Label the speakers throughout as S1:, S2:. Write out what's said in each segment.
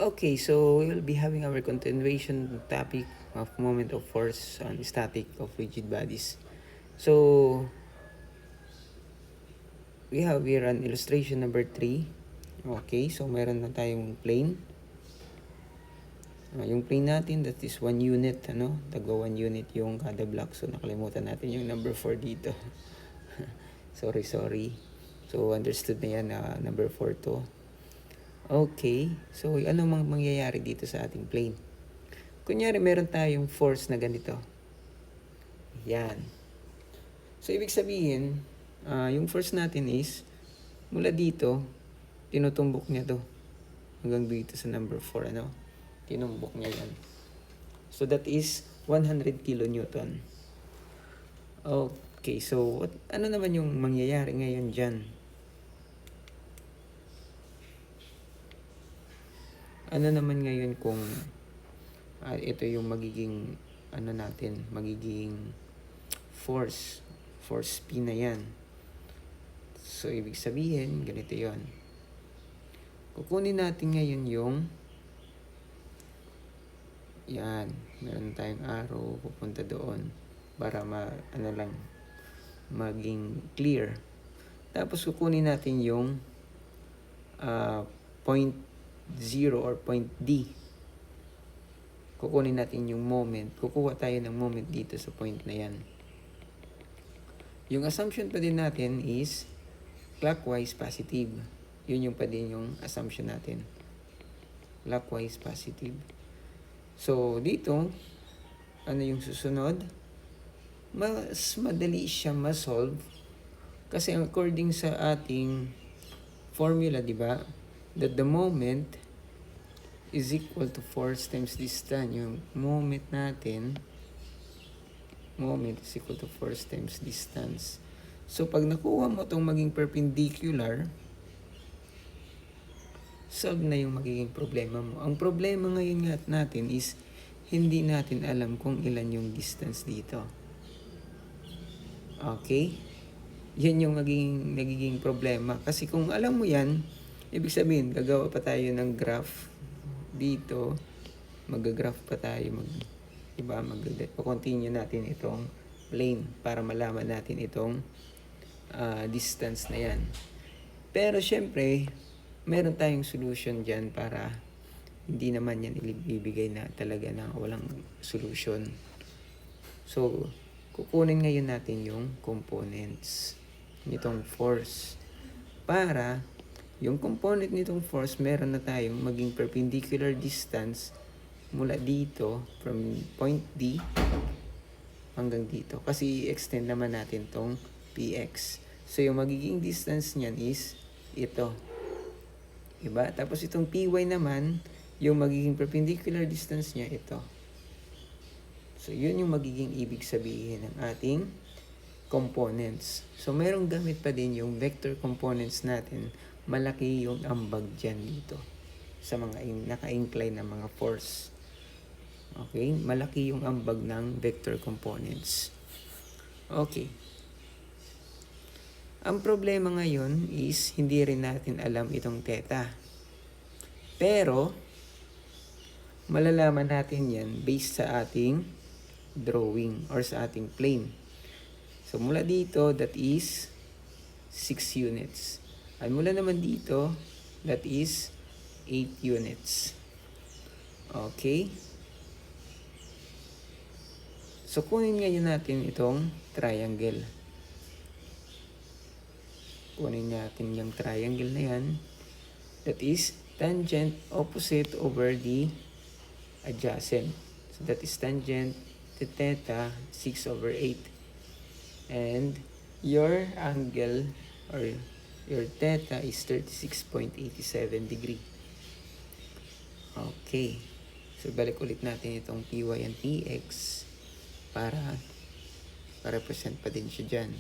S1: Okay, so we'll be having our continuation topic of moment of force on static of rigid bodies. So we have here an illustration number 3. Okay, so meron na tayong plane. Yung plane natin, that is 1 unit, Tagwa 1 unit yung kada block. So nakalimutan natin yung number 4 dito. sorry. So understood na yan na number 4 to. Okay, so ano mangyayari dito sa ating plane? Kunyari meron tayong force na ganito. Yan. So ibig sabihin, yung force natin is mula dito, tinutumbok niya to hanggang dito sa number 4, Tinumbok niya yan. So that is 100 kilonewton. Okay, so ano naman yung mangyayari ngayon dyan? Ano naman ngayon kung ito yung magiging magiging force P na yan. So ibig sabihin, ganito yon. Kukunin natin ngayon yung yan, meron tayong arrow pupunta doon para maging clear. Tapos kukunin natin yung point 0 or point D. Kukunin natin yung moment. Kukuha tayo ng moment dito sa point na yan. Yung assumption pa din natin is clockwise positive. Yun yung pa din yung assumption natin. Clockwise positive. So, dito, ano yung susunod? Mas madali siya ma-solve kasi according sa ating formula, di ba? That the moment is equal to force times distance. Yung moment is equal to force times distance. So, pag nakuha mo itong maging perpendicular, solve na yung magiging problema mo. Ang problema ngayon natin is hindi natin alam kung ilan yung distance dito. Okay? Yan yung nagiging problema. Kasi kung alam mo yan, ibig sabihin, gagawa pa tayo ng graph dito. Mag-graph pa tayo. Continue natin itong plane para malaman natin itong distance na yan. Pero syempre, meron tayong solution dyan para hindi naman yan ibibigay na talaga na walang solution. So, kukunin ngayon natin yung components nitong force para yung component nitong force, meron na tayong maging perpendicular distance mula dito from point D hanggang dito. Kasi extend naman natin tong PX. So, yung magiging distance niyan is ito. Diba? Tapos itong PY naman, yung magiging perpendicular distance niya, ito. So, yun yung magiging ibig sabihin ng ating components. So, merong gamit pa din yung vector components natin. Malaki yung ambag dyan dito sa mga naka-incline na mga force. Okay? Malaki yung ambag ng vector components. Okay. Ang problema ngayon is hindi rin natin alam itong theta. Pero, malalaman natin yan based sa ating drawing or sa ating plane. So, mula dito, that is 6 units. At mula naman dito, that is 8 units. Okay? So, kunin ngayon natin itong triangle. Kunin natin yung triangle na yan. That is tangent opposite over the adjacent. So, that is tangent to theta 6 over 8. And your angle or your theta is 36.87 degree. Okay. So, balik ulit natin itong PY and PX para represent pa din siya dyan.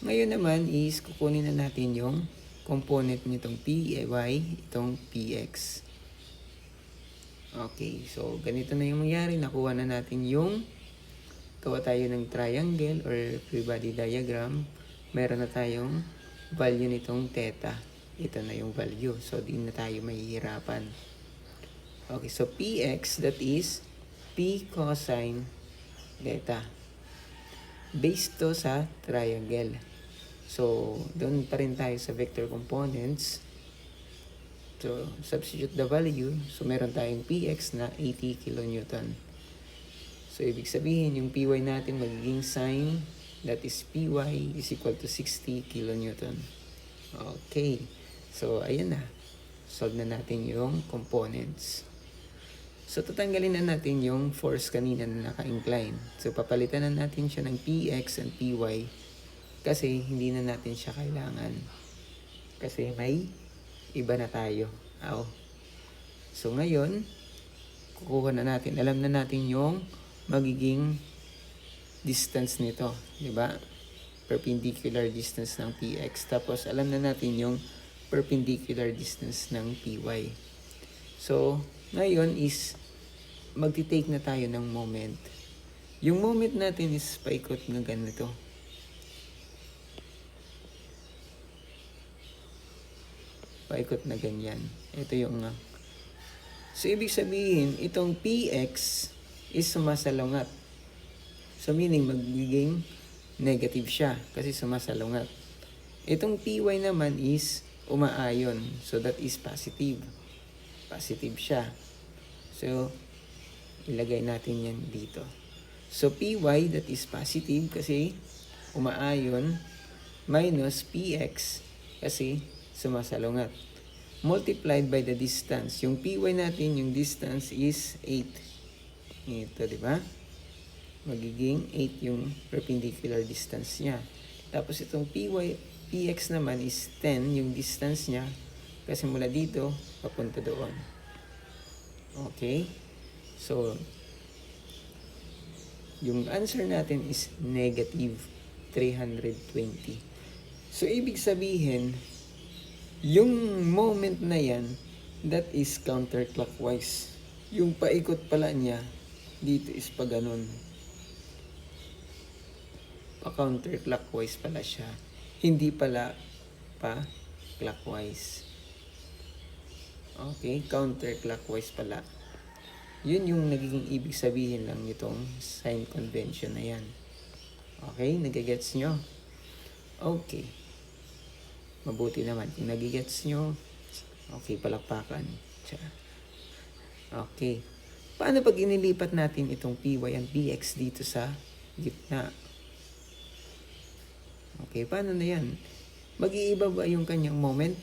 S1: Ngayon naman is kukunin na natin yung component nitong PY, itong PX. Okay. So, ganito na yung mangyari. Nakuha na natin yung gawa tayo ng triangle or free body diagram. Meron na tayong value nitong theta. Ito na yung value. So, di na tayo mahihirapan. Okay, so Px, that is P cosine theta. Based to sa triangle. So, doon pa rin tayo sa vector components. So, substitute the value. So, meron tayong Px na 80 kN. So, ibig sabihin, yung Py natin magiging sine, that is Py is equal to 60 kN. Okay. So, ayan na. Solve na natin yung components. So, tatanggalin na natin yung force kanina na naka-incline. So, papalitan na natin siya ng Px and Py kasi hindi na natin siya kailangan. Kasi may iba na tayo. So, ngayon, kukuha na natin. Alam na natin yung magiging distance nito. Diba? Perpendicular distance ng Px. Tapos, alam na natin yung perpendicular distance ng Py. So, ngayon is magti-take na tayo ng moment. Yung moment natin is paikot na ganito. Paikot na ganyan. Ito yung so, ibig sabihin, itong Px is sumasalungat. So, meaning magiging negative siya kasi sumasalungat. Itong Py naman is umaayon. So, that is positive. Positive siya. So, ilagay natin yan dito. So, Py, that is positive kasi umaayon, minus Px kasi sumasalungat. Multiplied by the distance. Yung Py natin, yung distance is 8. Ito, di ba? Magiging 8 yung perpendicular distance niya. Tapos itong Px naman is 10 yung distance niya kasi mula dito papunta doon. Okay? So, yung answer natin is negative 320. So, ibig sabihin, yung moment na yan, that is counterclockwise. Yung paikot pala niya, dito is pa ganun. Pa counterclockwise pala siya. Hindi pala pa clockwise. Okay, counterclockwise pala. Yun yung nagiging ibig sabihin lang nitong sign convention na yan. Okay, nagigets nyo? Okay. Mabuti naman. Kung nagigets nyo, okay, palakpakan. Okay. Paano pag inilipat natin itong Py and Px dito sa gitna? Okay, paano na yan? Mag-iiba ba yung kanyang moment?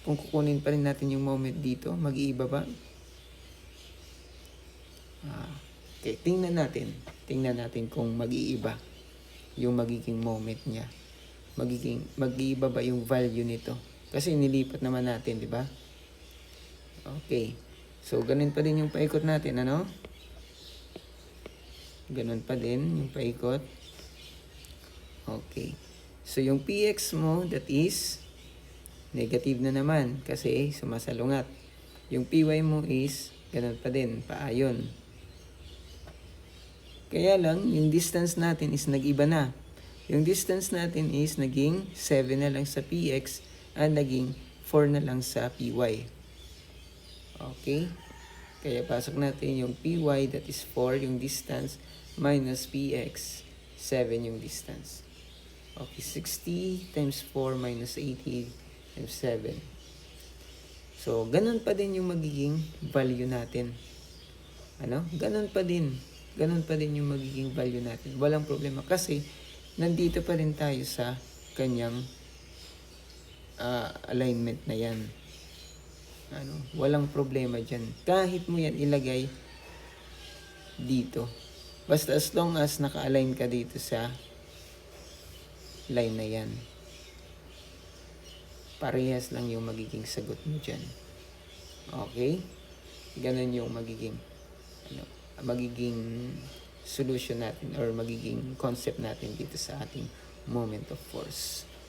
S1: Kung kukunin pa rin natin yung moment dito, mag-iiba ba? Okay, tingnan natin. Tingnan natin kung mag-iiba yung magiging moment niya. Mag-iiba ba yung value nito? Kasi nilipat naman natin, di ba? Okay. So, ganun pa din yung paikot natin, ano? Ganun pa din yung paikot. Okay. So, yung Px mo, that is negative na naman kasi sumasalungat. Yung Py mo is ganun pa din, paayon. Kaya lang, yung distance natin is nag-iba na. Yung distance natin is naging 7 na lang sa Px at naging 4 na lang sa Py. Okay? Kaya pasok natin yung Py, that is 4 yung distance, minus Px, 7 yung distance. Okay, 60 times 4 minus 80 times 7. So, ganun pa din yung magiging value natin. Ano? Ganun pa din. Ganun pa din yung magiging value natin. Walang problema kasi nandito pa rin tayo sa kanyang alignment na yan. Ano? Walang problema dyan. Kahit mo yan ilagay dito. Basta as long as naka-align ka dito sa line na yan. Parehas lang yung magiging sagot mo dyan. Okay? Ganun yung magiging solution natin or magiging concept natin dito sa ating moment of force.